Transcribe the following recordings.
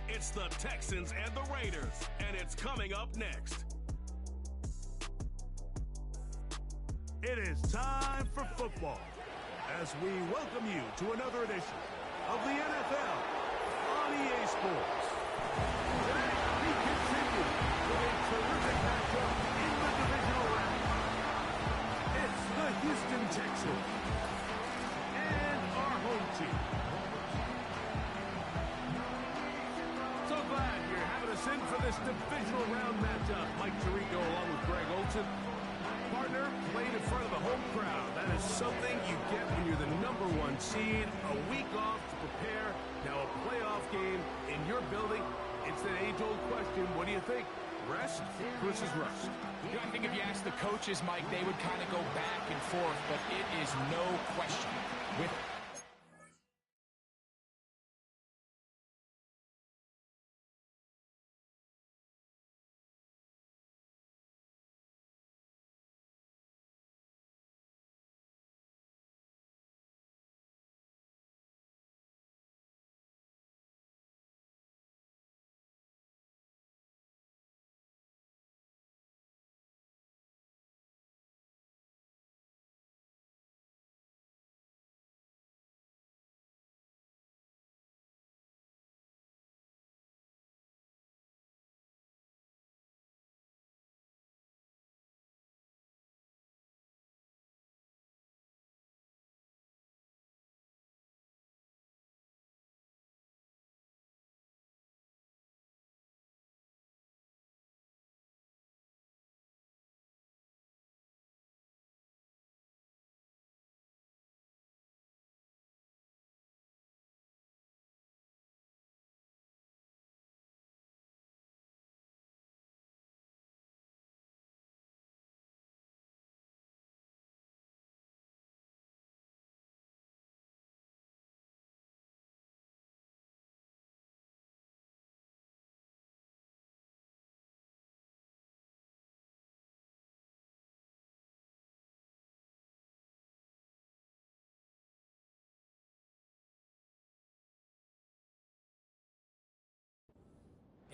It's the Texans and the Raiders, and it's coming up next. It is time for football as we welcome you to another edition of the NFL on EA Sports. Today, we continue with a terrific matchup in the divisional round. It's the Houston Texans and our home team. So glad you're having us in for this divisional round matchup. Mike Tirico along with Greg Olsen. Partner, played in front of the home crowd. That is something you get when you're the #1 seed. A week off to prepare. Now a playoff game in your building. It's that age-old question. What do you think? Rest versus rust? You know, I think if you ask the coaches, Mike, they would kind of go back and forth, but it is no question. With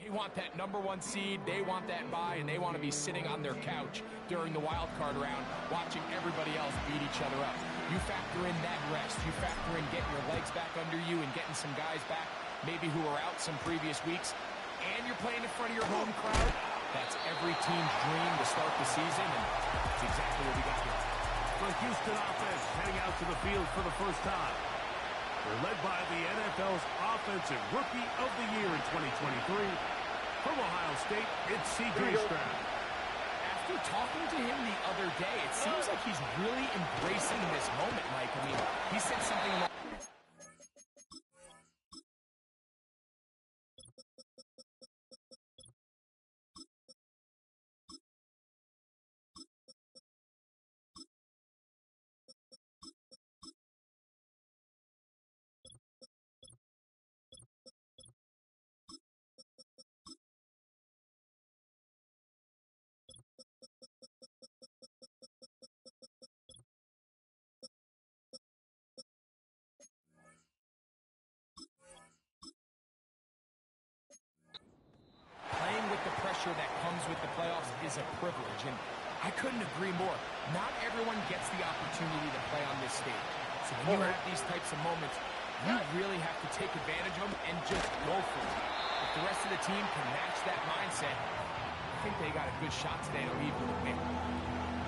they want that #1 seed, they want that bye, and they want to be sitting on their couch during the wild card round, watching everybody else beat each other up. You factor in that rest, you factor in getting your legs back under you and getting some guys back, maybe who were out some previous weeks, and you're playing in front of your home crowd. That's every team's dream to start the season, and that's exactly what we got here. The Houston offense heading out to the field for the first time. They're led by the NFL's Offensive Rookie of the Year in 2023. From Ohio State, it's C.J. Stroud. After talking to him the other day, it seems like he's really embracing this moment, Mike. I mean, he said something along... Playing with the pressure that comes with the playoffs is a privilege, and I couldn't agree more. Not everyone gets the opportunity to play on this stage. So when you have these types of moments, you really have to take advantage of them and just go for it. If the rest of the team can match that mindset, I think they got a good shot today to leave with a win.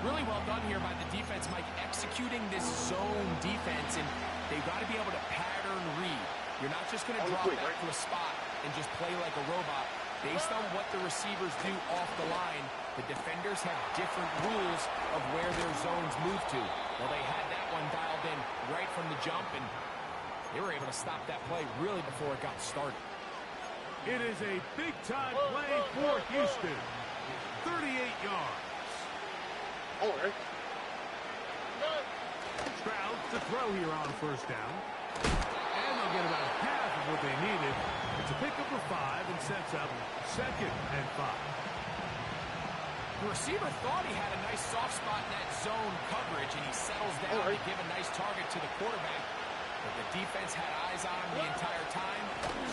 Really well done here by the defense, Mike, executing this zone defense, and they've got to be able to pattern read. You're not just going to drop back to a spot and just play like a robot. Based on what the receivers do off the line, the defenders have different rules of where their zones move to. Well, they had that one dialed in right from the jump, and they were able to stop that play really before it got started. It is a big-time play for Houston. 38 yards. Stroud to throw here on first down. And they'll get about half of what they needed. It's a pickup of 5 and sets up 2nd and 5. The receiver thought he had a nice soft spot in that zone coverage, and he settles down to give a nice target to the quarterback. But the defense had eyes on him the entire time.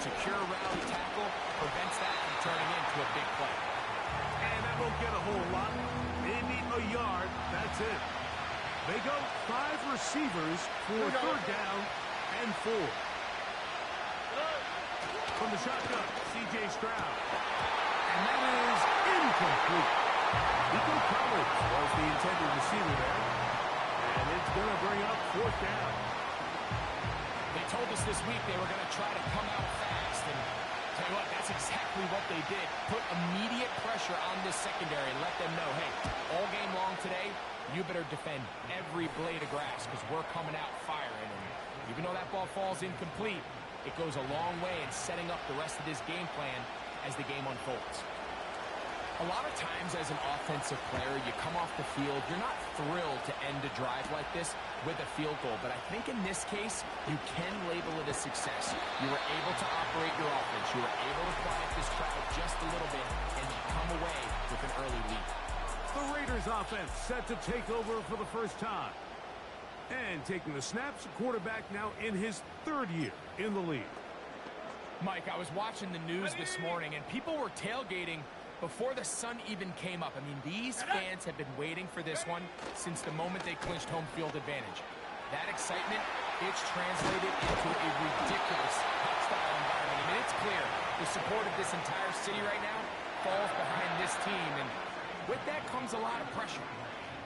Secure rally tackle, receivers for third down and 4. From the shotgun, C.J. Stroud. And that is incomplete. Nico Collins was the intended receiver there. And it's going to bring up 4th down. They told us this week they were going to try to come out fast. And tell you what, that's exactly what they did. Put immediate pressure on this secondary and let them know, hey, all game long today, you better defend every blade of grass because we're coming out firing. And even though that ball falls incomplete, it goes a long way in setting up the rest of this game plan as the game unfolds. A lot of times as an offensive player, you come off the field, you're not thrilled to end a drive like this with a field goal. But I think in this case, you can label it a success. You were able to operate your offense. You were able to quiet this crowd just a little bit and come away with an early lead. The Raiders offense set to take over for the first time. And taking the snaps, quarterback now in his 3rd year in the league. Mike, I was watching the news this morning, and people were tailgating before the sun even came up. I mean, these fans have been waiting for this one since the moment they clinched home field advantage. That excitement, it's translated into a ridiculous hostile environment. I mean, it's clear the support of this entire city right now falls behind this team, and with that comes a lot of pressure.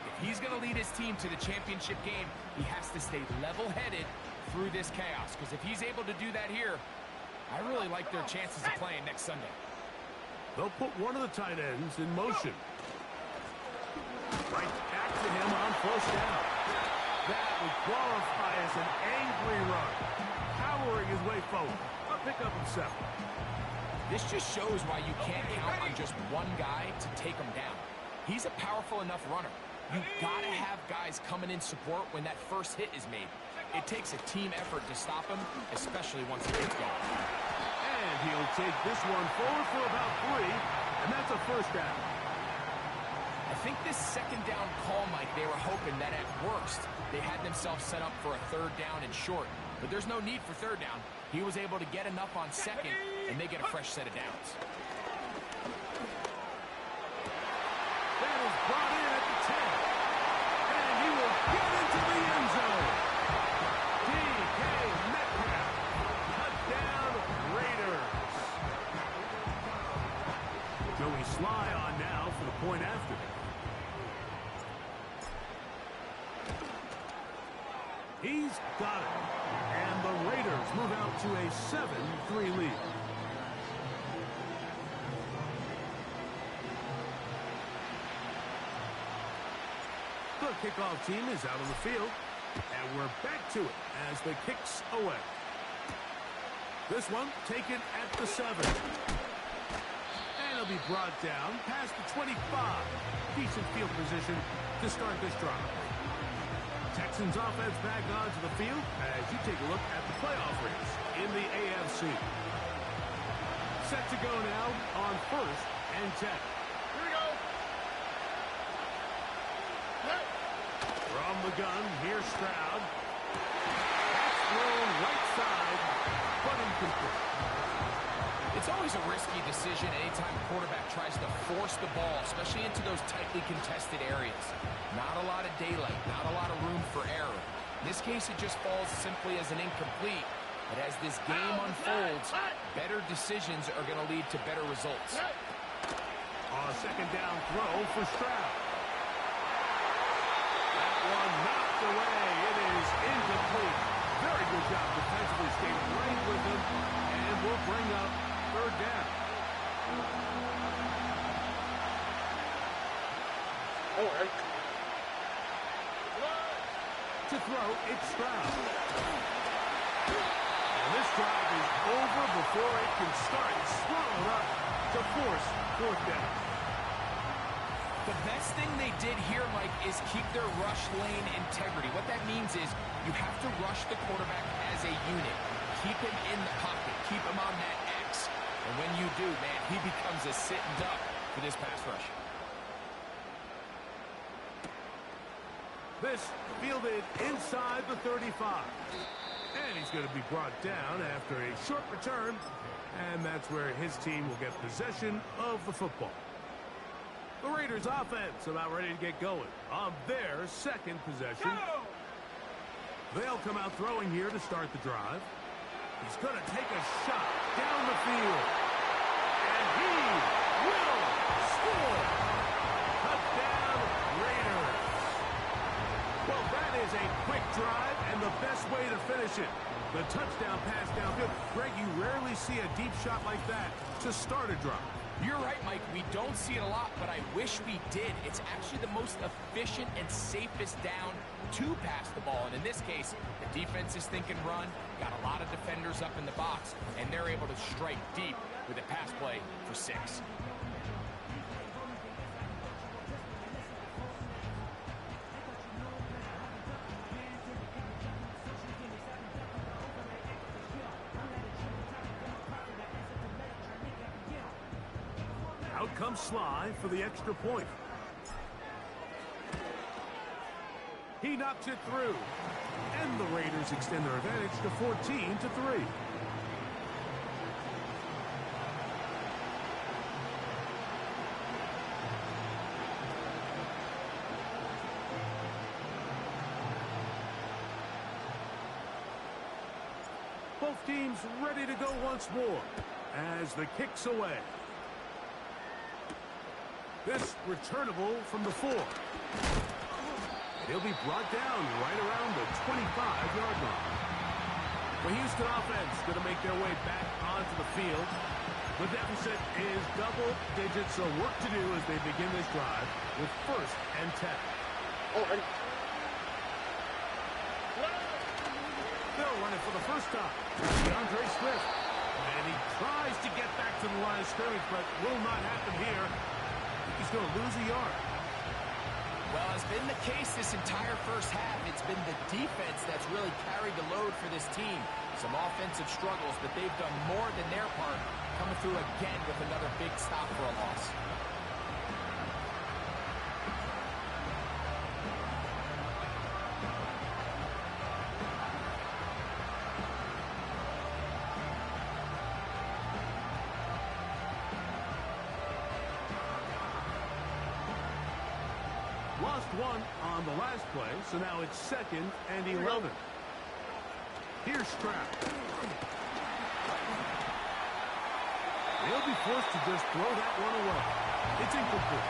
If he's going to lead his team to the championship game, he has to stay level-headed through this chaos. Because if he's able to do that here, I really like their chances of playing next Sunday. They'll put one of the tight ends in motion. Right back to him on 1st down. That would qualify as an angry run. Powering his way forward. A pickup of 7. This just shows why you can't count on just one guy to take him down. He's a powerful enough runner. You've got to have guys coming in support when that first hit is made. It takes a team effort to stop him, especially once he gets going. And he'll take this one forward for about 3, and that's a 1st down. I think this 2nd down call, Mike, they were hoping that at worst they had themselves set up for a 3rd down and short. But there's no need for 3rd down. He was able to get enough on 2nd, and they get a fresh set of downs. That is brought in at the 10. And he will get into the end zone. D.K. Metcalf. Touchdown, Raiders. Joey Sly on now for the point after. He's got it. And the Raiders move out to a 7-3 lead. The kickoff team is out on the field, and we're back to it as the kicks away. This one taken at the 7. And it'll be brought down past the 25. Decent field position to start this drive. Texans offense back onto the field as you take a look at the playoff race in the AFC. Set to go now on 1st and 10. Here we go. From the gun, here's Stroud. That's thrown right side, but incomplete. It's always a risky decision anytime a quarterback tries to force the ball, especially into those tightly contested areas. Not a lot of daylight, not a lot of room for error. In this case, it just falls simply as an incomplete. But as this game unfolds, better decisions are going to lead to better results. A 2nd down throw for Stroud. That one knocked away. It is incomplete. Very good job defensively, staying right with him, and we'll bring up 3rd down. All right. To throw, it's Stroud. And this drive is over before it can start. Swallowed up to force 4th down. The best thing they did here, Mike, is keep their rush lane integrity. What that means is you have to rush the quarterback as a unit. Keep him in the pocket. Keep him on that X. And when you do, man, he becomes a sitting duck for this pass rush. This fielded inside the 35. And he's going to be brought down after a short return. And that's where his team will get possession of the football. The Raiders offense about ready to get going on their 2nd possession. They'll come out throwing here to start the drive. He's going to take a shot down the field. And he will score. Touchdown, Raiders. Well, that is a quick drive and the best way to finish it. The touchdown pass downfield. Greg, you rarely see a deep shot like that to start a drive. You're right, Mike. We don't see it a lot, but I wish we did. It's actually the most efficient and safest down to pass the ball. And in this case, the defense is thinking run, got a lot of defenders up in the box, and they're able to strike deep with a pass play for 6. Out comes Sly for the extra point. He knocks it through. And the Raiders extend their advantage to 14-3. Both teams ready to go once more as the kick's away. This returnable from the 4. He'll be brought down right around the 25-yard line. The Houston offense going to make their way back onto the field. The deficit is double digits, so work to do as they begin this drive with 1st and 10. They'll run it for the first time. DeAndre Swift. And he tries to get back to the line of scrimmage, but will not happen here. He's going to lose a yard. Well, as been the case this entire first half, it's been the defense that's really carried the load for this team. Some offensive struggles, but they've done more than their part, coming through again with another big stop for a loss. Lost one on the last play, so now it's 2nd and 11. Here's Stroud. They'll be forced to just throw that one away. It's incomplete.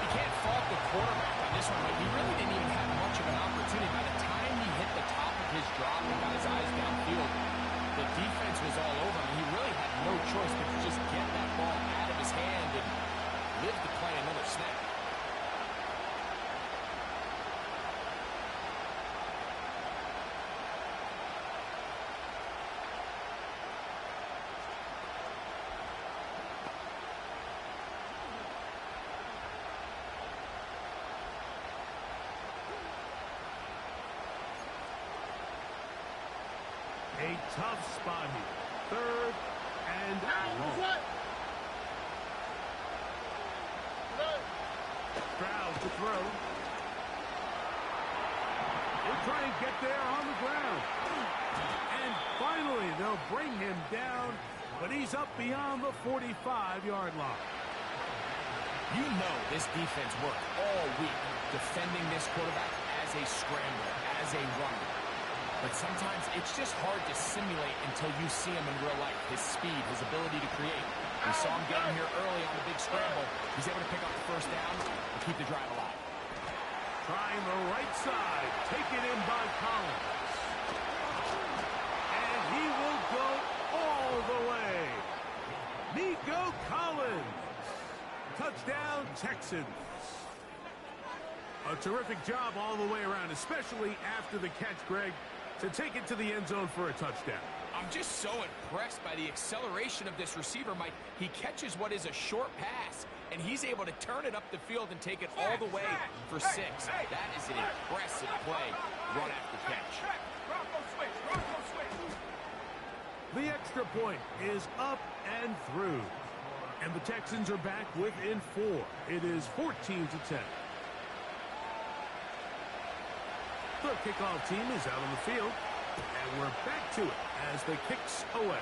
You can't fault the quarterback on this one, but he really didn't even have much of an opportunity. By the time he hit the top of his drop and got his eyes downfield, the defense was all over him. He really had no choice but to just get that ball out of his hand and live to play another snap. A tough spot here. 3rd and long. Stroud to throw. He'll try and get there on the ground. And finally, they'll bring him down, but he's up beyond the 45-yard line. You know this defense worked all week defending this quarterback as a scrambler, as a runner. But sometimes it's just hard to simulate until you see him in real life. His speed, his ability to create. We saw him get him here early on the big scramble. He's able to pick up the 1st down and keep the drive alive. Trying the right side. Taken in by Collins. And he will go all the way. Nico Collins. Touchdown, Texans. A terrific job all the way around, especially after the catch, Greg, to take it to the end zone for a touchdown. I'm just so impressed by the acceleration of this receiver, Mike. He catches what is a short pass, and he's able to turn it up the field and take it all the way for 6. That is an impressive play, run after catch. The extra point is up and through. And the Texans are back within 4. It is 14-10. The kickoff team is out on the field, and we're back to it as the kick's away.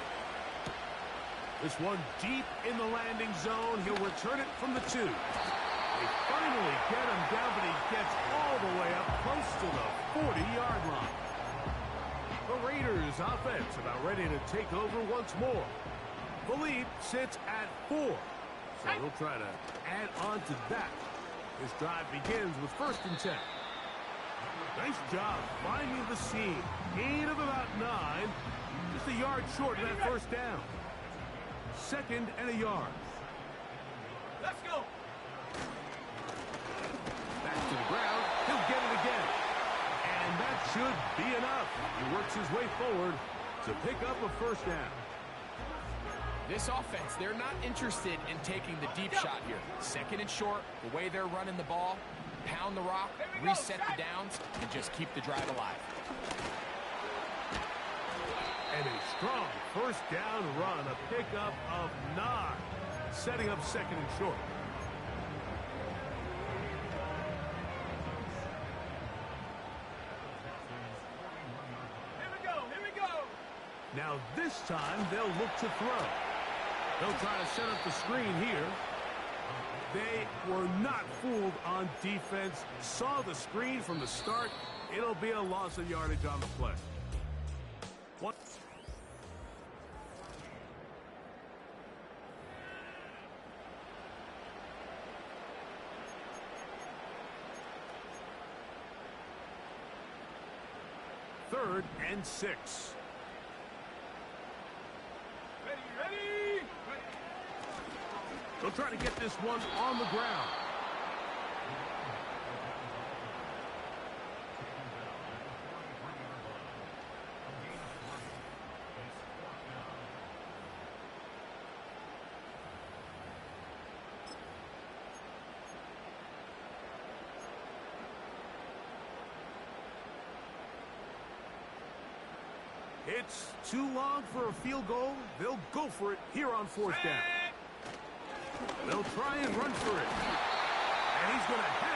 This one deep in the landing zone. He'll return it from the 2. They finally get him down, but he gets all the way up close to the 40-yard line. Raiders offense about ready to take over once more. Philippe sits at 4, so he'll try to add on to that. This drive begins with 1st and 10. Nice job finding the seam. Gain of about 9. Just a yard short of that 1st down. 2nd and a yard. Let's go. Back to the ground. He'll get it again. And that should be enough. He works his way forward to pick up a 1st down. This offense, they're not interested in taking the deep shot here. 2nd and short, the way they're running the ball, pound the rock, reset the downs, and just keep the drive alive. And a strong 1st down run, a pickup of 9, setting up 2nd and short. Here we go. Now this time they'll look to throw. They'll try to set up the screen here. They were not fooled on defense. Saw the screen from the start. It'll be a loss of yardage on the play. One. Third and 6. Ready. They'll try to get this one on the ground. It's too long for a field goal. They'll go for it here on 4th down. They'll try and run for it. And he's going to have...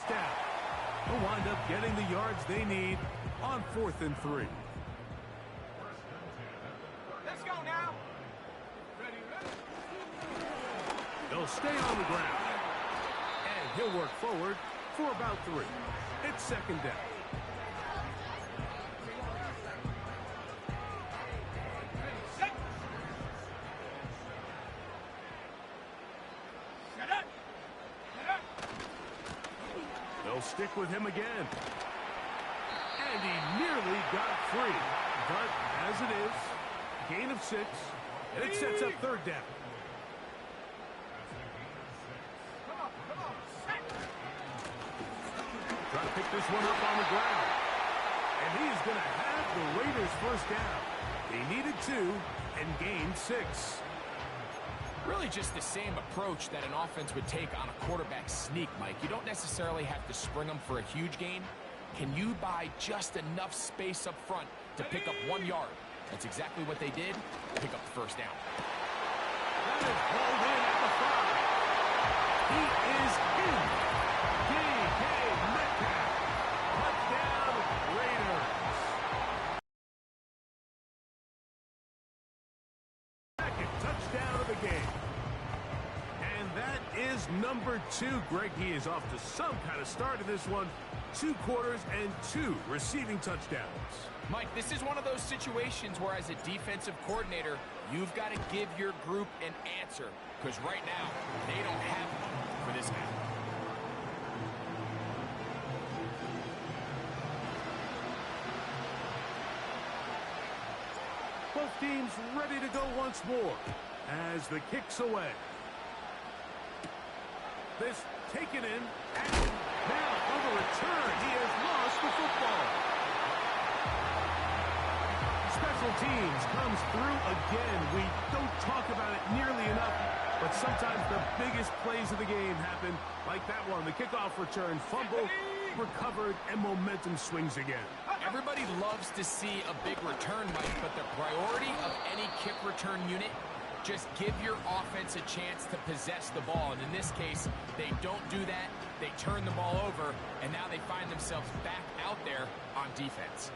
Down. They'll wind up getting the yards they need on 4th and 3. Let's go now. Ready. They'll stay on the ground. And he'll work forward for about 3. It's 2nd down. Stick with him again. And he nearly got free. But as it is, gain of 6. And it sets up 3rd down. Try to pick this one up on the ground. And he's going to have the Raiders 1st down. They needed 2 and gained 6. Really just the same approach that an offense would take on a quarterback sneak, Mike. You don't necessarily have to spring them for a huge gain. Can you buy just enough space up front to pick up 1 yard? That's exactly what they did. Pick up the 1st down. That is pulled in at the 5. He is in. DK Metcalf. Touchdown, Raiders. Second touchdown of the game. And that is number 2. Greg, he is off to some kind of start in this one. 2 quarters and 2 receiving touchdowns. Mike, this is one of those situations where as a defensive coordinator, you've got to give your group an answer. Because right now, they don't have one for this guy. Both teams ready to go once more as the kick's away. This taken in, and now on the return, he has lost the football. Special teams comes through again. We don't talk about it nearly enough, but sometimes the biggest plays of the game happen like that one. The kickoff return, fumble, recovered, and momentum swings again. Everybody loves to see a big return, Mike, but the priority of any kick return unit, just give your offense a chance to possess the ball. And in this case, they don't do that. They turn the ball over, and now they find themselves back out there on defense.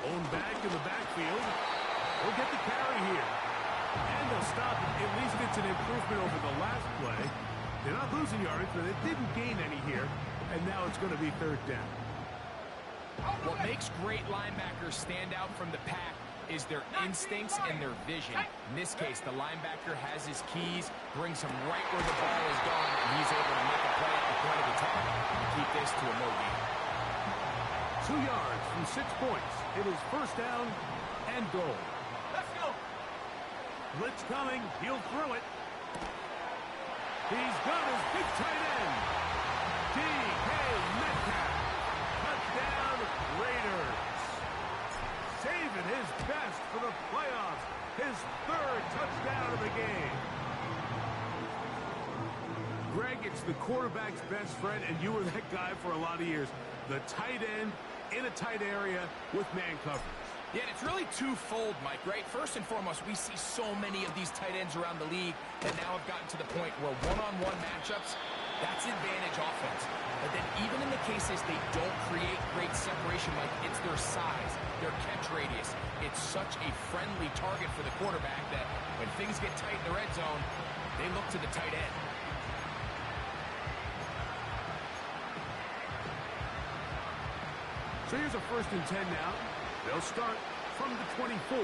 Own back in the backfield. We'll get the carry here. And they'll stop it. At least it's an improvement over the last play. They're not losing yardage, but they didn't gain any here. And now it's going to be 3rd down. What makes great linebackers stand out from the pack is their instincts and their vision. In this case, the linebacker has his keys, brings him right where the ball is going, and he's able to make a play at the point of attack and keep this to a no gain. 2 yards from 6 points. It is 1st down and goal. Let's go. Blitz coming. He'll throw it. He's got his big tight end. DK Metcalf. Touchdown Raiders. Saving his best for the playoffs. His 3rd touchdown of the game. Greg, it's the quarterback's best friend, and you were that guy for a lot of years. The tight end in a tight area with man coverage. Yeah, and it's really twofold, Mike, right? First and foremost, we see so many of these tight ends around the league that now have gotten to the point where one-on-one matchups, that's advantage offense. But then even in the cases they don't create great separation, Mike, it's their size, their catch radius. It's such a friendly target for the quarterback that when things get tight in the red zone, they look to the tight end. So here's a 1st and 10 now. They'll start from the 24.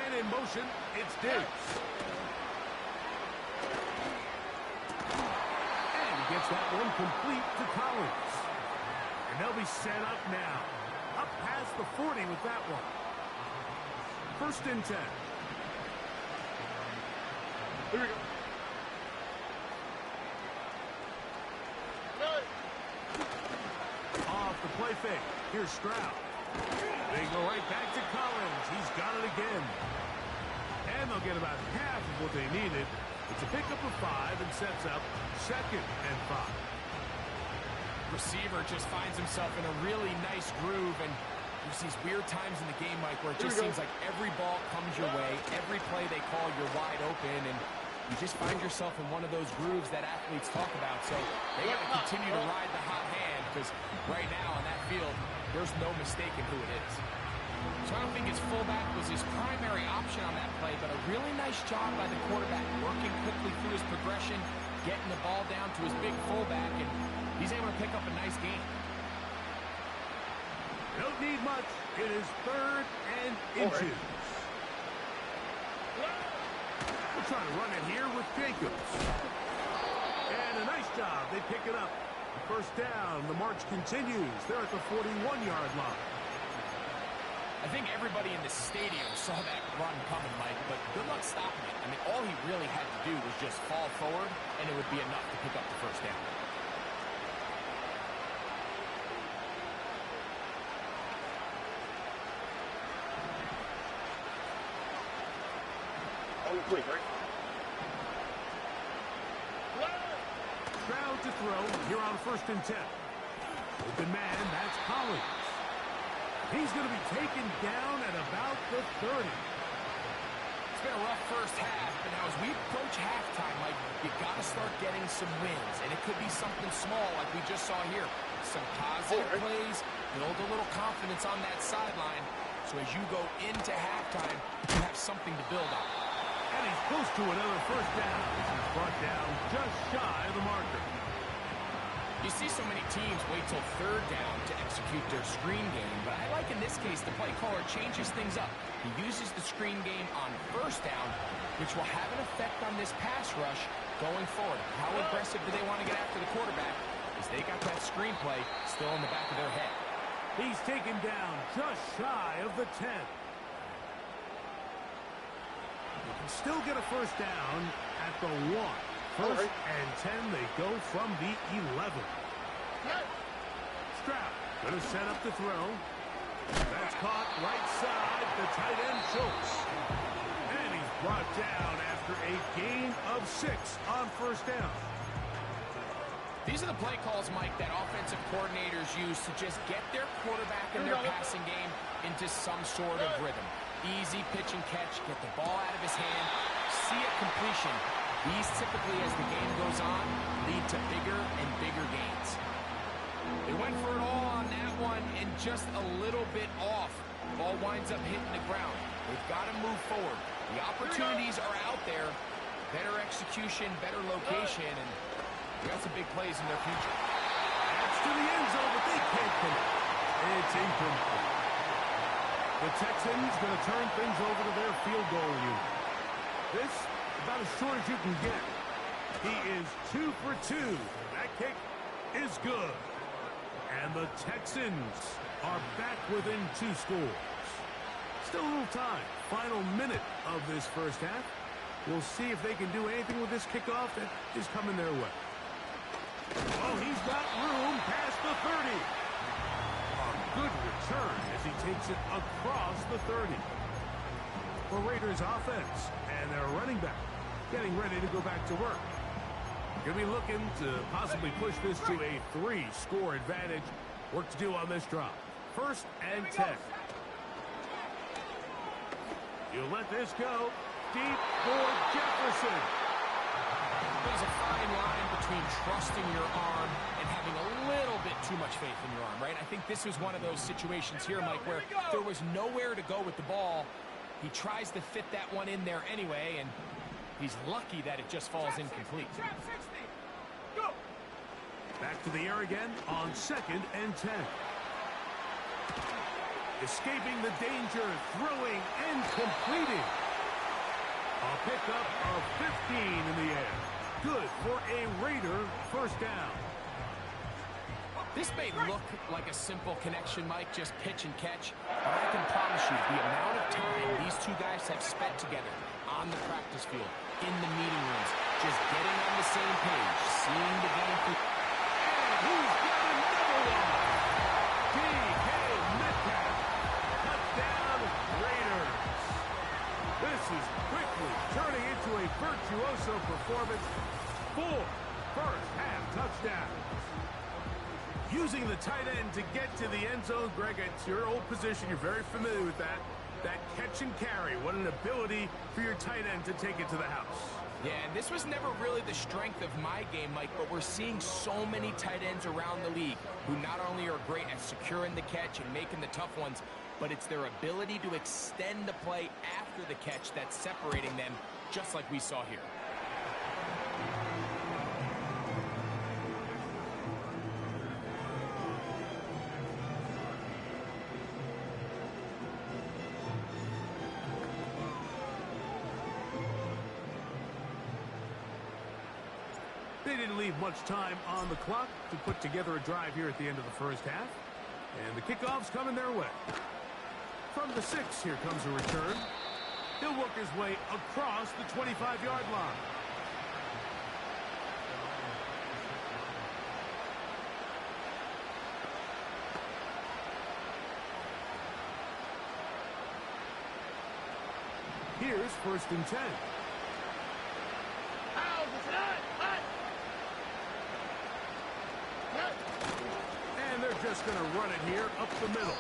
And in motion, it's Diggs. And he gets that one complete to Collins. And they'll be set up now. Up past the 40 with that one. 1st and 10. Here we go. Off the play fake. Here's Stroud. They go right back to Collins. He's got it again. And they'll get about half of what they needed. It's a pickup of 5 and sets up 2nd and 5. Receiver just finds himself in a really nice groove, and there's these weird times in the game, Mike, where it just seems like every ball comes your way, every play they call, you're wide open, and you just find yourself in one of those grooves that athletes talk about. So they got to continue to ride the hot hand, because right now on that field, there's no mistaking who it is. So I don't think his fullback was his primary option on that play, but a really nice job by the quarterback working quickly through his progression, getting the ball down to his big fullback, and he's able to pick up a nice gain. Don't need much. It is 3rd and inches. We're trying to run it here with Jacobs. And a nice job. They pick it up. 1st down. The march continues. They're at the 41-yard line. I think everybody in the stadium saw that run coming, Mike, but good luck stopping it. I mean, all he really had to do was just fall forward, and it would be enough to pick up the 1st down. Quick, right? Stroud to throw here on 1st and 10. Open man, that's Collins. He's going to be taken down at about the 30. It's been a rough first half, but now as we approach halftime, Mike, you got to start getting some wins, and it could be something small like we just saw here. Some positive plays, build a little confidence on that sideline, so as you go into halftime, you have something to build on. And he's close to another first down. He's brought down just shy of the marker. You see so many teams wait till third down to execute their screen game, but I like in this case the play caller changes things up. He uses the screen game on first down, which will have an effect on this pass rush going forward. How aggressive do they want to get after the quarterback? Because they got that screen play still in the back of their head. He's taken down just shy of the 10. They can still get a first down at the 1. First and 10, they go from the 11. Stroud going to set up the throw. That's caught right side. The tight end chokes. And he's brought down after a gain of 6 on first down. These are the play calls, Mike, that offensive coordinators use to just get their quarterback and their passing game into some sort of rhythm. Easy pitch and catch, get the ball out of his hand, see a completion. These typically, as the game goes on, lead to bigger and bigger gains. They went for it all on that one and just a little bit off. Ball winds up hitting the ground. They've got to move forward. The opportunities are out there. Better execution, better location, and they got some big plays in their future. That's to the end zone, but they can't connect. It's incomplete. The Texans going to turn things over to their field goal unit. This about as short as you can get. He is 2 for 2. That kick is good. And the Texans are back within 2 scores. Still a little time. Final minute of this first half. We'll see if they can do anything with this kickoff that is coming their way. Oh, he's got room past the 30. A good return as he takes it across the 30. For Raiders offense and their running back getting ready to go back to work. Going to be looking to possibly push this to a 3-score advantage. Work to do on this drop. First and 10. You let this go. Deep for Jefferson. There's a fine line between trusting your arm and having a little bit too much faith in your arm, right? I think this was one of those situations here, Mike, where there was nowhere to go with the ball. He tries to fit that one in there anyway, and he's lucky that it just falls incomplete. Back to the air again on second and 10. Escaping the danger, throwing and completing. A pickup of 15 in the air. Good for a Raider first down. This may look like a simple connection, Mike, just pitch and catch. But I can promise you the amount of time these two guys have spent together on the practice field, in the meeting rooms, just getting on the same page, seeing the game through. And he's got another one. DK Metcalf. Touchdown Raiders. This is quickly turning into a virtuoso performance. 4 first-half touchdowns. Using the tight end to get to the end zone, Greg, it's your old position. You're very familiar with that. That catch and carry. What an ability for your tight end to take it to the house. Yeah, and this was never really the strength of my game, Mike, but we're seeing so many tight ends around the league who not only are great at securing the catch and making the tough ones, but it's their ability to extend the play after the catch that's separating them, just like we saw here. They didn't leave much time on the clock to put together a drive here at the end of the first half. And the kickoff's coming their way. From the 6, here comes a return. He'll work his way across the 25-yard line. Here's first and 10. And they're just going to run it here up the middle.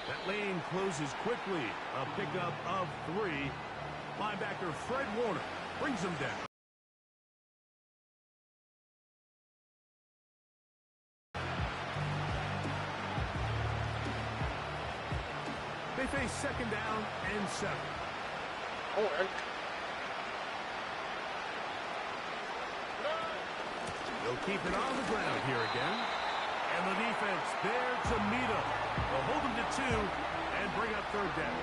That lane closes quickly. A pickup of 3. Linebacker Fred Warner brings him down. They face second down and 7. They'll keep it on the ground here again. And the defense there to meet him. They'll hold him to 2 and bring up third down.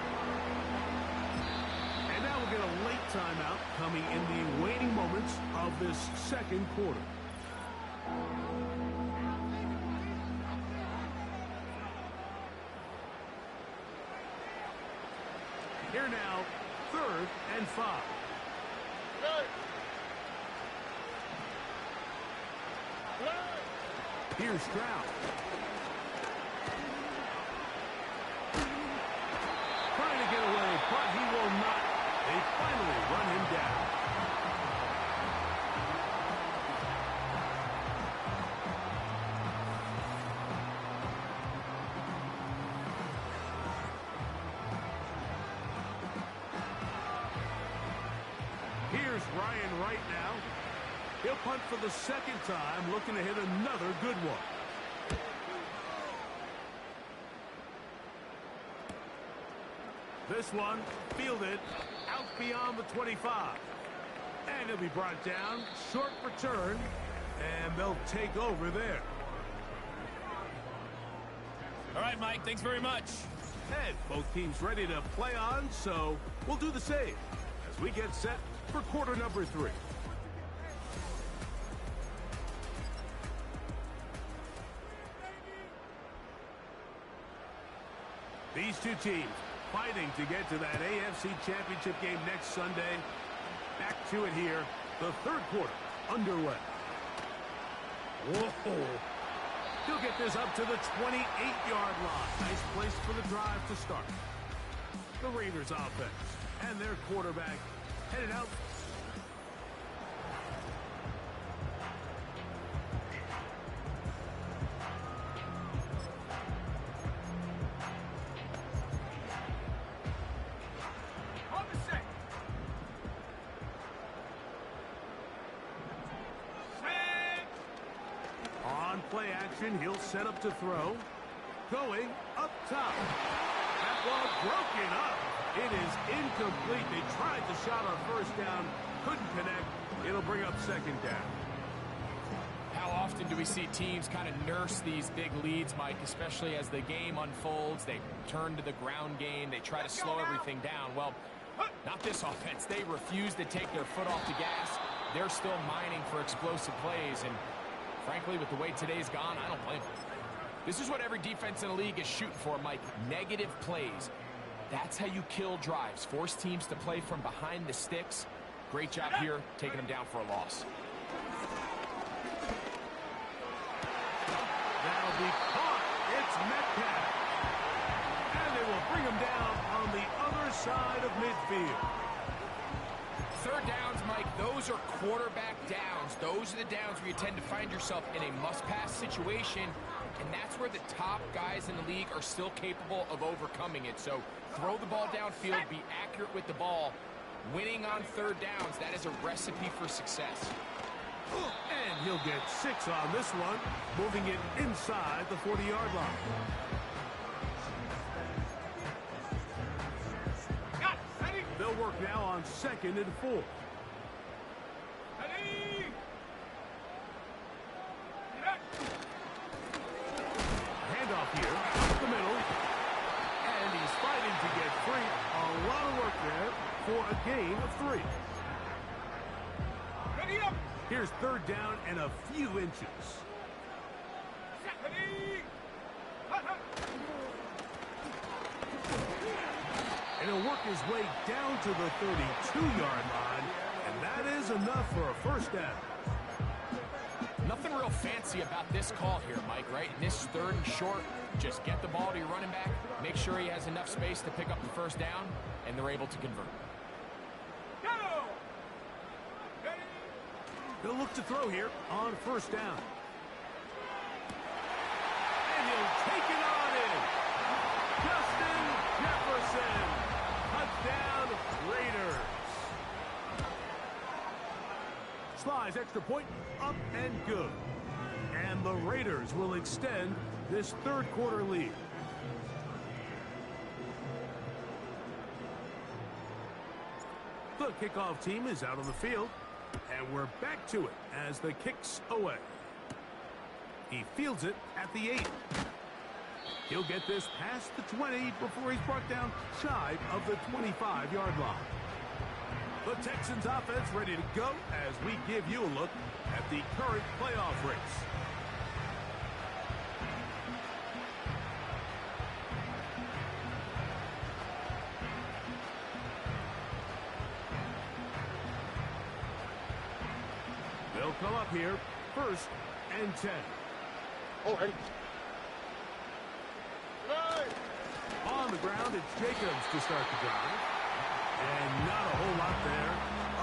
And now we'll get a late timeout coming in the waning moments of this second quarter. Here now, 3rd and 5. Here's Stroud. Trying to get away, but he will not. They finally run him down. Here's Ryan Wright now. He'll punt for the second time, looking to hit another good one. This one fielded out beyond the 25. And he'll be brought down. Short return. And they'll take over there. All right, Mike, thanks very much. And both teams ready to play on, so we'll do the same as we get set for quarter number 3. These two teams fighting to get to that AFC Championship game next Sunday. Back to it here. The third quarter underway. Whoa. He'll get this up to the 28-yard line. Nice place for the drive to start. The Raiders offense and their quarterback headed out. Play action, he'll set up to throw. Going up top. That ball broken up. It is incomplete. They tried the shot on first down. Couldn't connect. It'll bring up second down. How often do we see teams kind of nurse these big leads, Mike, especially as the game unfolds? They turn to the ground game. They try to slow everything down. Well, not this offense. They refuse to take their foot off the gas. They're still mining for explosive plays, and frankly, with the way today's gone, I don't blame them. This is what every defense in the league is shooting for, Mike. Negative plays. That's how you kill drives. Force teams to play from behind the sticks. Great job here, taking them down for a loss. That'll be caught. It's Metcalf. And they will bring him down on the other side of midfield. Third downs, Mike, those are quarterback downs. Those are the downs where you tend to find yourself in a must-pass situation, and that's where the top guys in the league are still capable of overcoming it. So throw the ball downfield, be accurate with the ball. Winning on third downs, that is a recipe for success. And he'll get 6 on this one, moving it inside the 40-yard line. They'll work now on 2nd and 4. Handoff here, up the middle. And he's fighting to get free. A lot of work there for a gain of 3. Here's third down and a few inches. And he'll work his way down to the 32-yard line, and that is enough for a first down. Nothing real fancy about this call here, Mike, right? In this third and short, just get the ball to your running back, make sure he has enough space to pick up the first down, and they're able to convert. They'll look to throw here on first down. And he'll take it on in. Justin Jefferson. Touchdown, Raiders. Slice extra point, up and good. And the Raiders will extend this third quarter lead. The kickoff team is out on the field. And we're back to it as the kick's away. He fields it at the 8. He'll get this past the 20 before he's brought down shy of the 25-yard line. The Texans offense ready to go as we give you a look at the current playoff race. They'll come up here, 1st and 10. On the ground, it's Jacobs to start the drive. And not a whole lot there,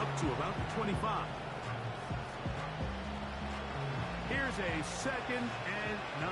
up to about the 25. Here's a 2nd and 9.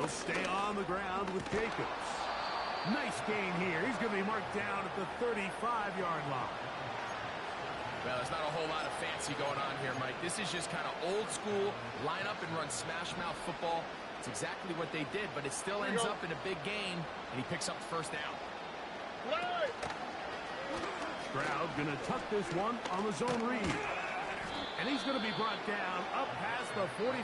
They'll stay on the ground with Jacobs. Nice gain here. He's going to be marked down at the 35-yard line. Well, there's not a whole lot of fancy going on here, Mike. This is just kind of old school, line up and run smash mouth football. It's exactly what they did, but it still ends up in a big gain, and he picks up the 1st down. Stroud going to tuck this one on the zone read. And he's going to be brought down up past the 45.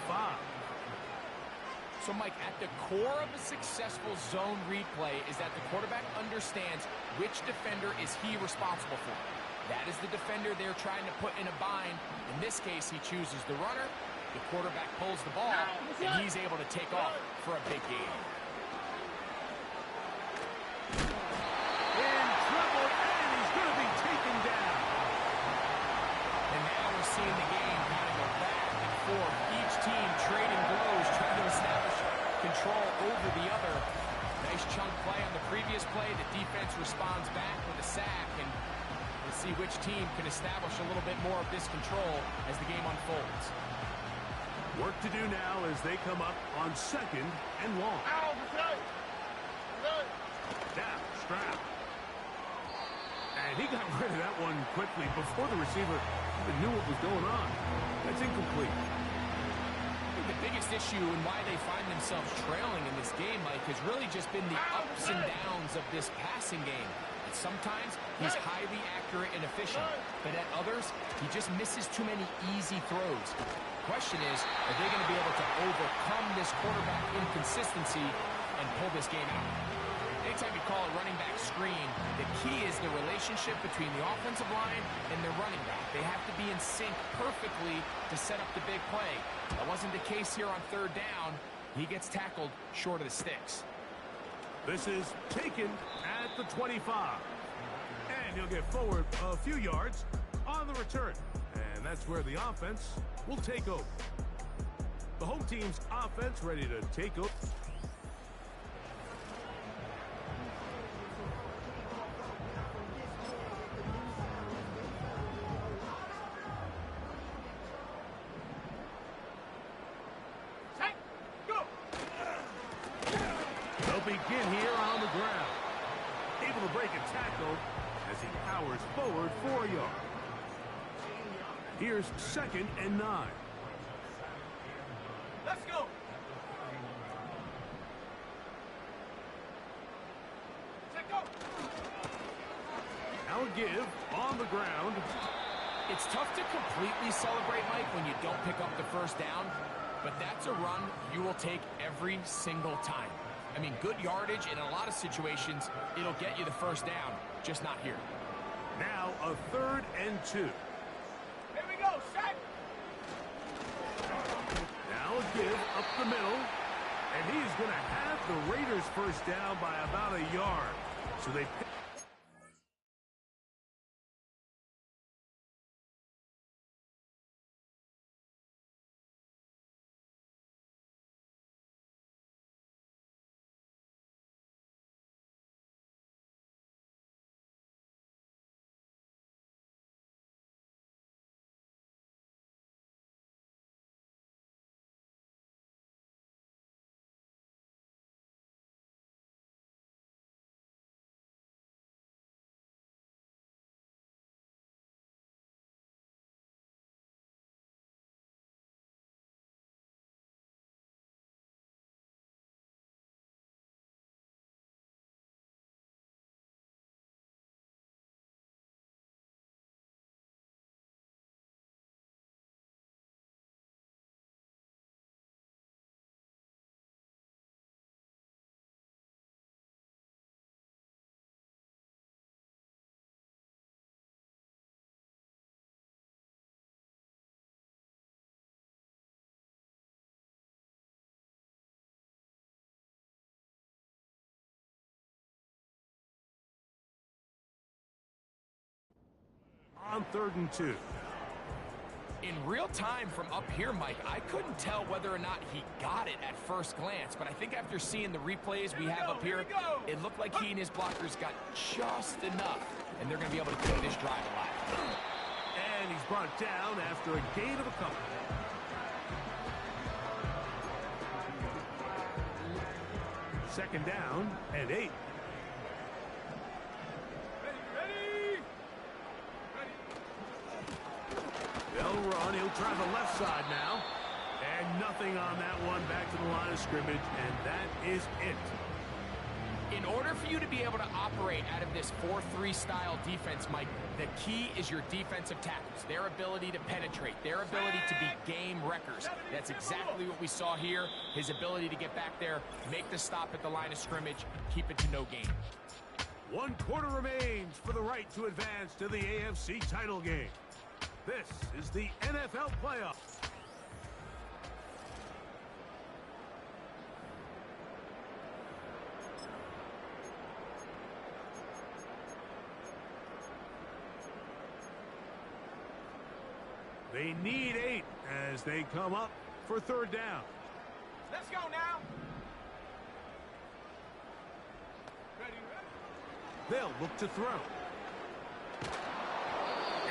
So, Mike, at the core of a successful zone read play is that the quarterback understands which defender is he responsible for. That is the defender they're trying to put in a bind. In this case, he chooses the runner. The quarterback pulls the ball, and he's able to take off for a big gain. In trouble, and he's going to be taken down. And now we're seeing the game kind of go back and forth. Each team trading blows, trying to establish control over the other. Nice chunk play on the previous play. The defense responds back with a sack, and we'll see which team can establish a little bit more of this control as the game unfolds. Work to do now as they come up on 2nd and long. Now, Stroud. And he got rid of that one quickly before the receiver even knew what was going on. That's incomplete. I think the biggest issue and why they find themselves trailing in this game, Mike, has really just been the ups and downs of this passing game. And sometimes he's highly accurate and efficient, but at others, he just misses too many easy throws. The question is, are they going to be able to overcome this quarterback inconsistency and pull this game out? Anytime you call a running back screen, the key is the relationship between the offensive line and the running back. They have to be in sync perfectly to set up the big play. That wasn't the case here on 3rd down. He gets tackled short of the sticks. This is taken at the 25. And he'll get forward a few yards on the return. And that's where the offense will take over. The home team's offense ready to take over. They'll begin here on the ground. Able to break a tackle as he powers forward 4 yards. Here's 2nd and 9. Let's go. Now a give on the ground. It's tough to completely celebrate, Mike, when you don't pick up the 1st down, but that's a run you will take every single time. I mean, good yardage, and in a lot of situations, it'll get you the 1st down, just not here. Now a 3rd and 2. Here we go, set. Now a give up the middle. And he's going to have the Raiders 1st down by about a yard. So they pick on 3rd and 2. In real time from up here, Mike, I couldn't tell whether or not he got it at first glance, but I think after seeing the replays we have up here, it looked like he and his blockers got just enough, and they're going to be able to keep this drive alive. And he's brought down after a gain of a couple. Second down and 8. They'll run. He'll try the left side now. And nothing on that one. Back to the line of scrimmage, and that is it. In order for you to be able to operate out of this 4-3 style defense, Mike, the key is your defensive tackles, their ability to penetrate, their ability to be game wreckers. That's exactly what we saw here, his ability to get back there, make the stop at the line of scrimmage, keep it to no gain. 1 quarter remains for the right to advance to the AFC title game. This is the NFL playoffs. They need 8 as they come up for 3rd down. Let's go now. They'll look to throw.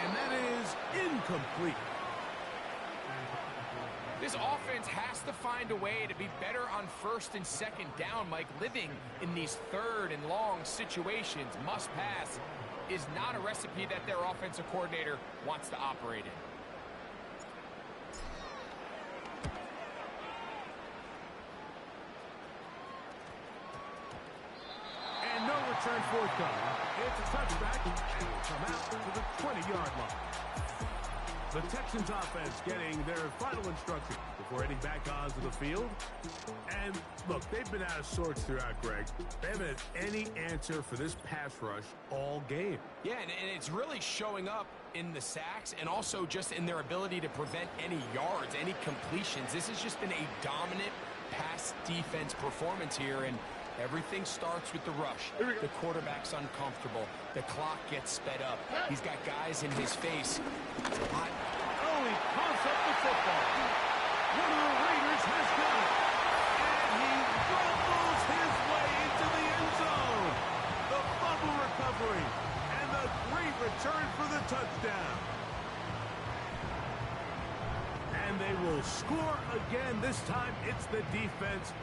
And that is incomplete. This offense has to find a way to be better on 1st and 2nd down, Mike. Living in these 3rd and long situations, must pass, is not a recipe that their offensive coordinator wants to operate in. Return forthcoming. It's a touchback, and will come out to the 20-yard line. The Texans offense getting their final instructions before heading back onto the field. And look, they've been out of sorts throughout, Greg. They haven't had any answer for this pass rush all game. Yeah, and it's really showing up in the sacks and also just in their ability to prevent any yards, any completions. This has just been a dominant pass defense performance here, and everything starts with the rush. The quarterback's uncomfortable. The clock gets sped up. He's got guys in his face. It's a lot. Oh, he pumps up the football. One of the Raiders has got it. And he rumbles his way into the end zone. The fumble recovery. And the great return for the touchdown. And they will score again. This time it's the defense.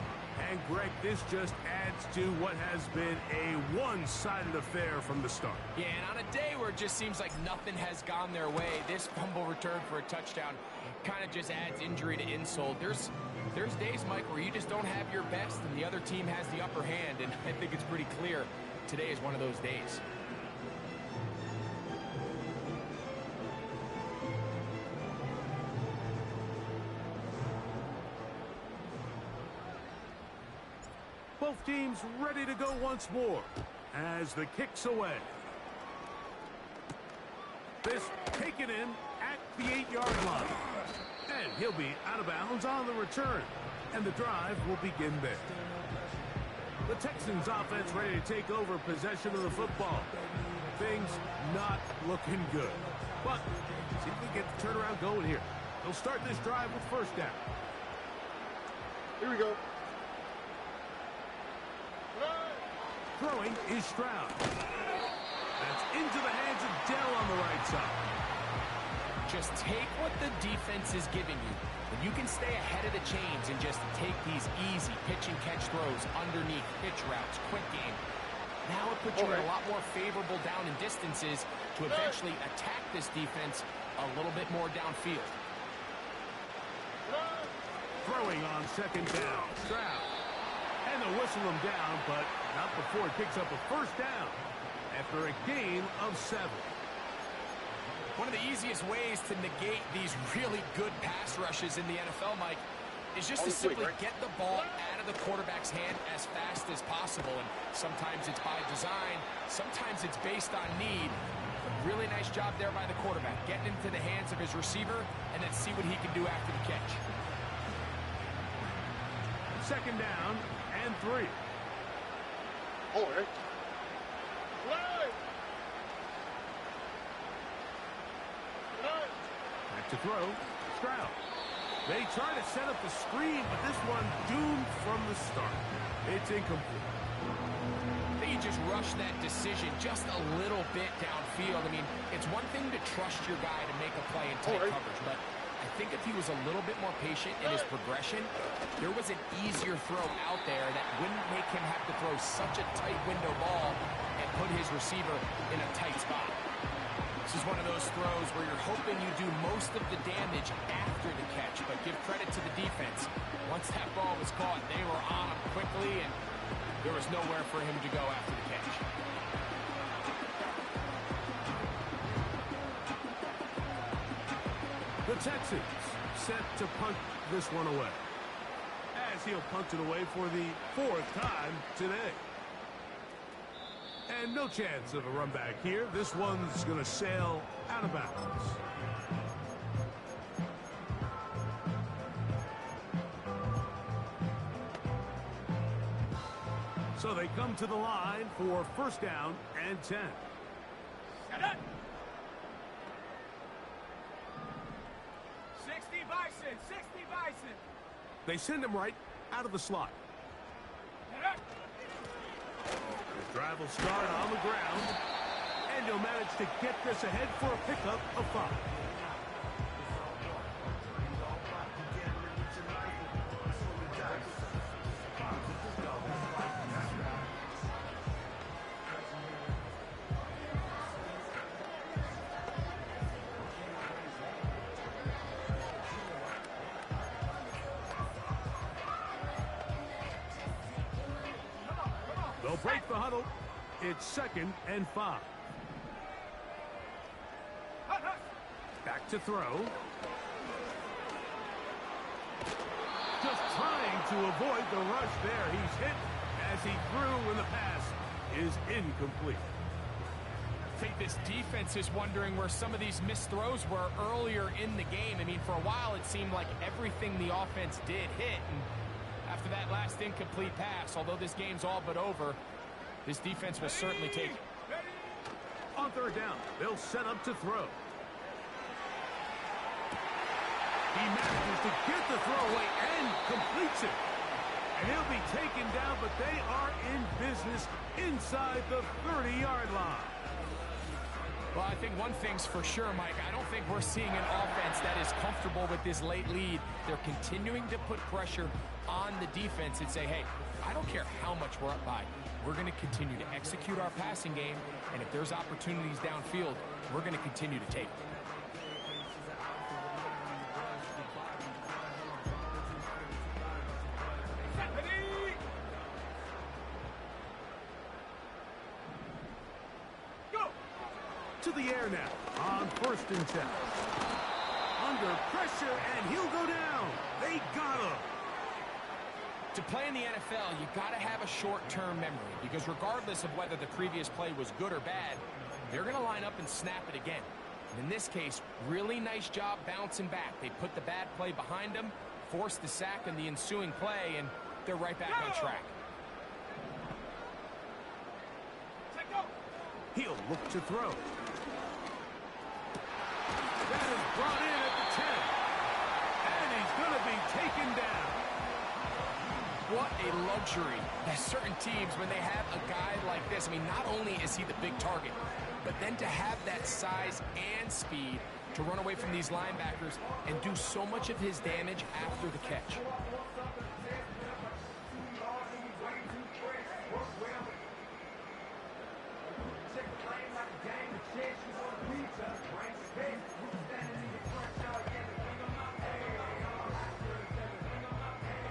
And, Greg, this just adds to what has been a one-sided affair from the start. Yeah, and on a day where it just seems like nothing has gone their way, this fumble return for a touchdown kind of just adds injury to insult. There's days, Mike, where you just don't have your best and the other team has the upper hand, and I think it's pretty clear today is one of those days. Both teams ready to go once more as the kick's away. This taken in at the 8-yard line. And he'll be out of bounds on the return. And the drive will begin there. The Texans offense ready to take over possession of the football. Things not looking good. But see if they get the turnaround going here. They'll start this drive with 1st down. Here we go. Throwing is Stroud. That's into the hands of Dell on the right side. Just take what the defense is giving you. And you can stay ahead of the chains and just take these easy pitch-and-catch throws underneath pitch routes, quick game. Now it puts you in a lot more favorable down and distances to eventually attack this defense a little bit more downfield. Throwing on 2nd down. Stroud. And they'll whistle him down, but not before it picks up a 1st down after a gain of 7. One of the easiest ways to negate these really good pass rushes in the NFL, Mike, is just to simply get the ball out of the quarterback's hand as fast as possible. And sometimes it's by design, sometimes it's based on need. A really nice job there by the quarterback, getting into the hands of his receiver, and then see what he can do after the catch. 2nd down and 3. All right. to throw, Stroud. They try to set up the screen, but this one doomed from the start. It's incomplete. I think you just rushed that decision just a little bit downfield. I mean, it's one thing to trust your guy to make a play in tight coverage, but I think if he was a little bit more patient in his progression, there was an easier throw out there that wouldn't make him have to throw such a tight window ball and put his receiver in a tight spot. This is one of those throws where you're hoping you do most of the damage after the catch, but give credit to the defense. Once that ball was caught, they were on him quickly, and there was nowhere for him to go after the catch. The Texans set to punt this one away, as he'll punt it away for the 4th time today. And no chance of a run back here. This one's going to sail out of bounds. So they come to the line for 1st down and 10. Shut up. 60 Bison, 60 Bison. They send him right out of the slot. Shut up. The drive will start on the ground, and he'll manage to get this ahead for a pickup of 5. They'll break the huddle. It's 2nd and 5. Back to throw. Just trying to avoid the rush there. He's hit as he threw when the pass is incomplete. I think this defense is wondering where some of these missed throws were earlier in the game. I mean, for a while it seemed like everything the offense did hit, and after that last incomplete pass, although this game's all but over, this defense will certainly take it. On 3rd down, they'll set up to throw. He manages to get the throw away and completes it. And he'll be taken down, but they are in business inside the 30-yard line. Well, I think one thing's for sure, Mike. I don't think we're seeing an offense that is comfortable with this late lead. They're continuing to put pressure on the defense and say, hey, I don't care how much we're up by. We're going to continue to execute our passing game, and if there's opportunities downfield, we're going to continue to take them. To the air now on 1st and 10. Under pressure, and he'll go down. They got him. To play in the NFL, you got to have a short-term memory, because regardless of whether the previous play was good or bad, they're going to line up and snap it again. And in this case, really nice job bouncing back. They put the bad play behind them, forced the sack in the ensuing play, and they're right back on track. He'll look to throw. That is brought in at the 10. And he's going to be taken down. What a luxury that certain teams, when they have a guy like this, I mean, not only is he the big target, but then to have that size and speed to run away from these linebackers and do so much of his damage after the catch.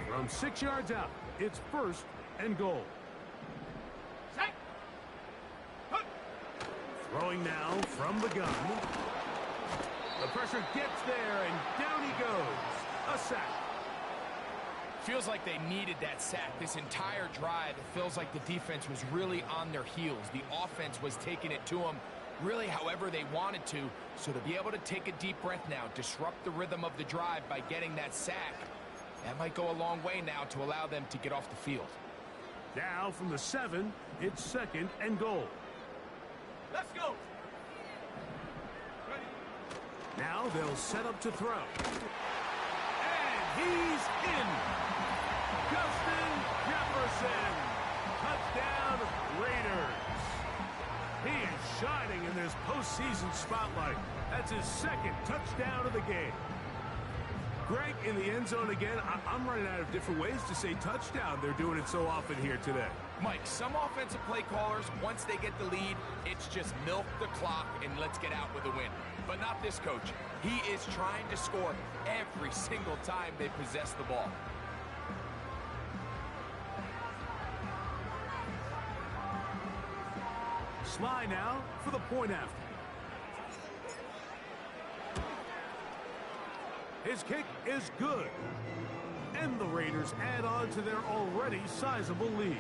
From 6 yards out, it's 1st and goal. Throwing now from the gun. The pressure gets there, and down he goes. A sack. Feels like they needed that sack this entire drive. It feels like the defense was really on their heels. The offense was taking it to them really however they wanted to. So to be able to take a deep breath now, disrupt the rhythm of the drive by getting that sack, that might go a long way now to allow them to get off the field. Now from the 7, it's 2nd and goal. Let's go. Now they'll set up to throw. And he's in. Justin Jefferson. Touchdown, Raiders. He is shining in this postseason spotlight. That's his second touchdown of the game. Greg, in the end zone again. I'm running out of different ways to say touchdown. They're doing it so often here today. Mike, some offensive play callers, once they get the lead, it's just milk the clock and let's get out with a win. But not this coach. He is trying to score every single time they possess the ball. Sly now for the point after. His kick is good. And the Raiders add on to their already sizable lead.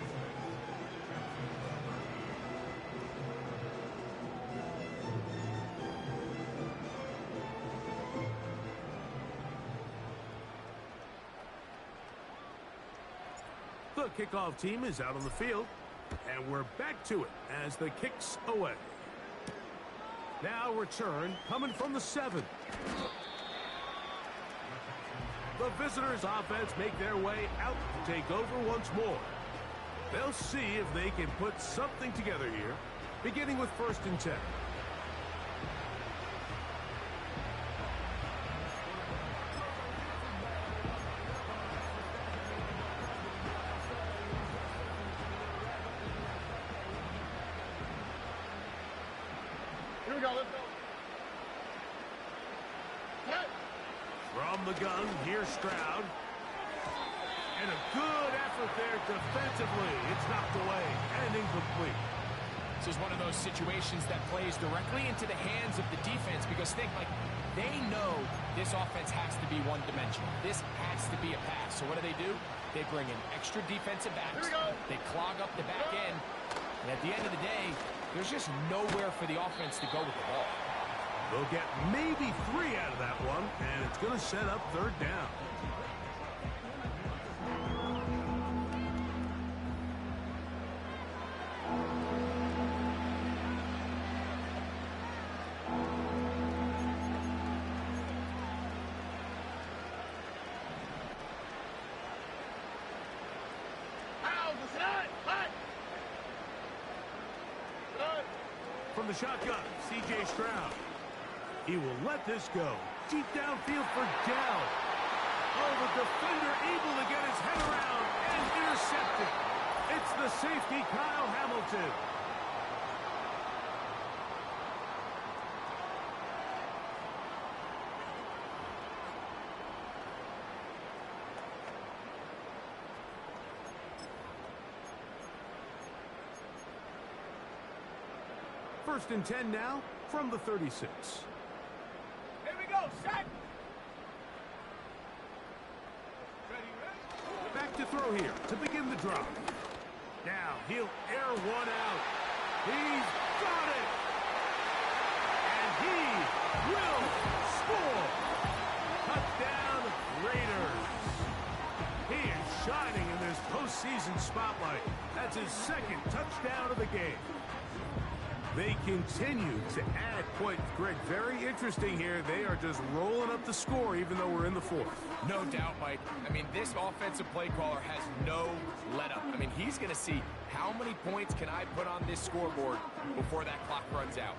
The kickoff team is out on the field. And we're back to it as the kick's away. Now return coming from the 7. The visitors' offense make their way out to take over once more. They'll see if they can put something together here, beginning with 1st and 10. Here we go, let's go. Hey. From the gun, here's Stroud. And a good effort there defensively. It's knocked away and incomplete. This is one of those situations that plays directly into the hands of the defense because think, like, they know this offense has to be one-dimensional. This has to be a pass. So what do? They bring in extra defensive backs. They clog up the back end. And at the end of the day, there's just nowhere for the offense to go with the ball. They'll get maybe 3 out of that one, and it's going to set up 3rd down. From the shotgun, C.J. Stroud. He will let this go. Deep downfield for Dell. Oh, the defender able to get his head around and intercepted. It's the safety, Kyle Hamilton. First and 10 now from the 36. Here we go, set. Ready, ready. Back to throw here to begin the drive. Now he'll air one out. He's got it. And he will score. Touchdown, Raiders. He is shining in this postseason spotlight. That's his 2nd touchdown of the game. They continue to add points. Greg, very interesting here. They are just rolling up the score even though we're in the 4th. No doubt, Mike. I mean, this offensive play caller has no let-up. I mean, he's going to see how many points can I put on this scoreboard before that clock runs out.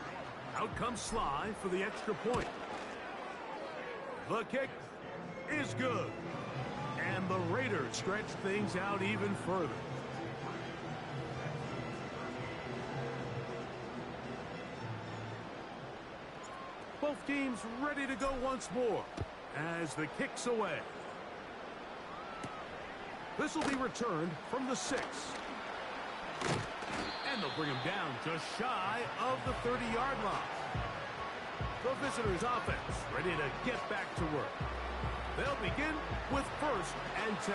Out comes Sly for the extra point. The kick is good. And the Raiders stretch things out even further. Both teams ready to go once more as the kick's away. This will be returned from the 6. And they'll bring him down just shy of the 30-yard line. The visitors' offense ready to get back to work. They'll begin with 1st and 10.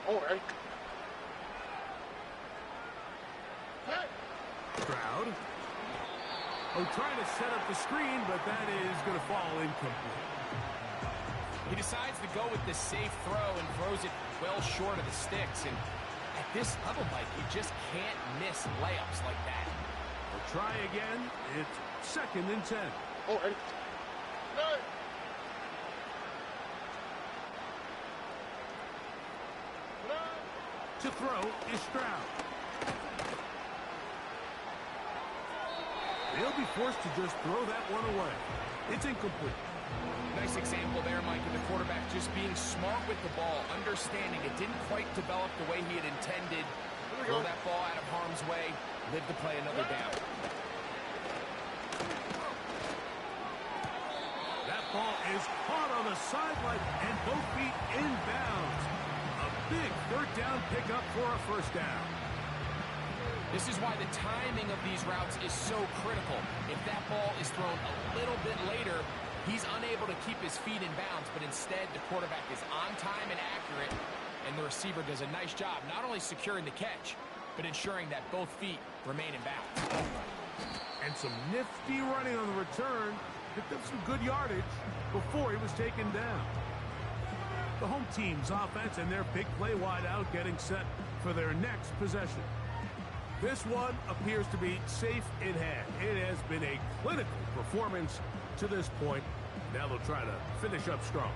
All right. Stroud. Oh, trying to set up the screen, but that is going to fall incomplete. He decides to go with the safe throw and throws it well short of the sticks. And at this level, Mike, you just can't miss layups like that. We'll try again. It's 2nd and 10. Oh, ready? No. To throw is Stroud. They'll be forced to just throw that one away. It's incomplete. Nice example there, Mike, of the quarterback just being smart with the ball, understanding it didn't quite develop the way he had intended. Throw that ball out of harm's way, live to play another down. That ball is caught on the sideline and both feet inbounds. A big 3rd down pickup for a 1st down. This is why the timing of these routes is so critical. If that ball is thrown a little bit later, he's unable to keep his feet in bounds, but instead the quarterback is on time and accurate, and the receiver does a nice job not only securing the catch, but ensuring that both feet remain in bounds. And some nifty running on the return. Picked up some good yardage before he was taken down. The home team's offense and their big play wideout getting set for their next possession. This one appears to be safe in hand. It has been a clinical performance to this point. Now they'll try to finish up strong.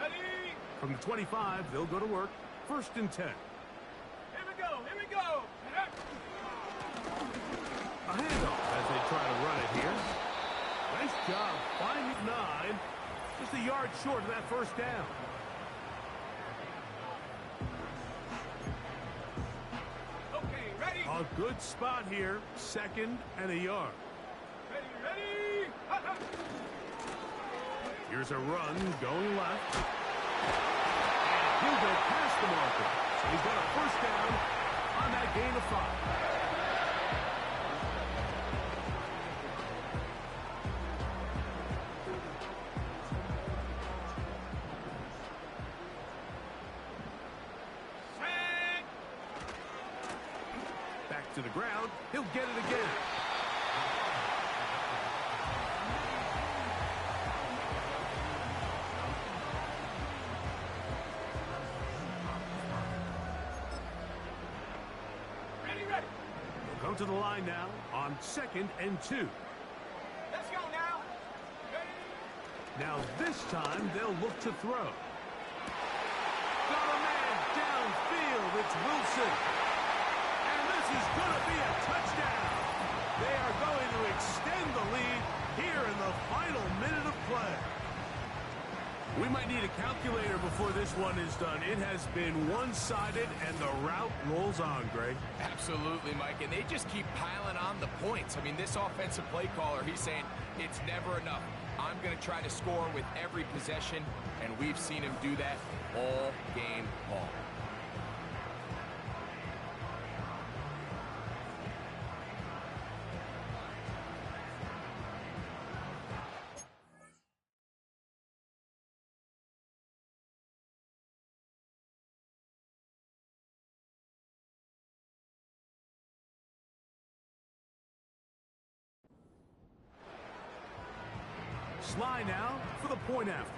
Ready? From the 25, they'll go to work. 1st and 10. Here we go. Here we go. A handoff as they try to run it here. Nice job finding 9. Just a yard short of that 1st down. Okay, ready? A good spot here. 2nd and a yard. Ready, ready. Here's a run going left. And he'll go past the marker. So he's got a 1st down on that gain of 5. To the ground, he'll get it again. Ready. They'll come to the line now on 2nd and 2. Let's go now. Ready? Now this time they'll look to throw. Got a man downfield. It's Wilson. Is going to be a touchdown. They are going to extend the lead here in the final minute of play. We might need a calculator before this one is done. It has been one-sided, and the route rolls on, Greg. Absolutely, Mike, and they just keep piling on the points. I mean, this offensive play caller, he's saying it's never enough. I'm going to try to score with every possession, and we've seen him do that all game long. Sly now for the point after.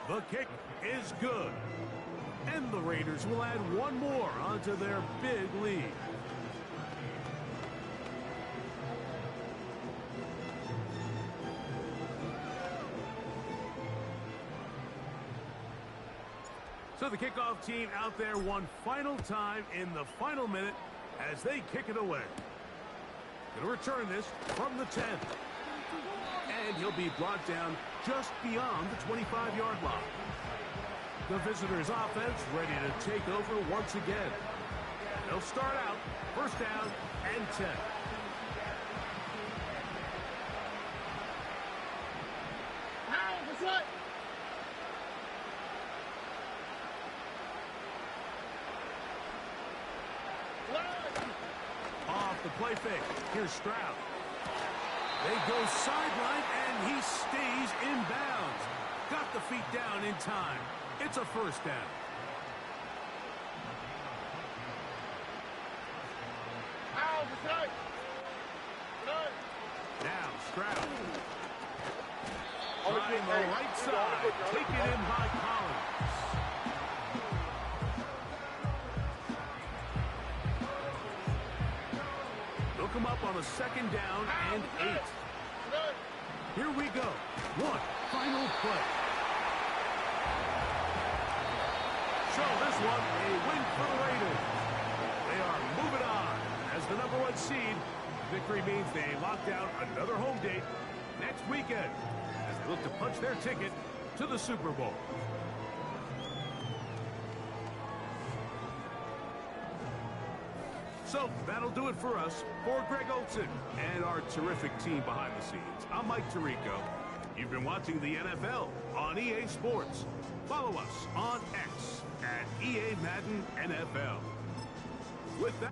The kick is good. And the Raiders will add one more onto their big lead. So the kickoff team out there one final time in the final minute as they kick it away. Going to return this from the 10. And he'll be brought down just beyond the 25-yard line. The visitors' offense ready to take over once again. They'll start out 1st down and 10. That's right. Off the play fake. Here's Stroud. They go sideline, and he stays in bounds. Got the feet down in time. It's a first down. Out, that's right. Right. Now Stroud. On the Trying kick, the hey, right on the side. foot, on the Taken foot. in by Collins. They'll come up on a second down and 8. Right. Here we go. One final play. So this one, a win for the Raiders. They are moving on as the #1 seed. Victory means they lock down another home date next weekend as they look to punch their ticket to the Super Bowl. So that'll do it for us. For Greg Olson and our terrific team behind the scenes, I'm Mike Tirico. You've been watching the NFL on EA Sports. Follow us on X at EA Madden NFL. With that...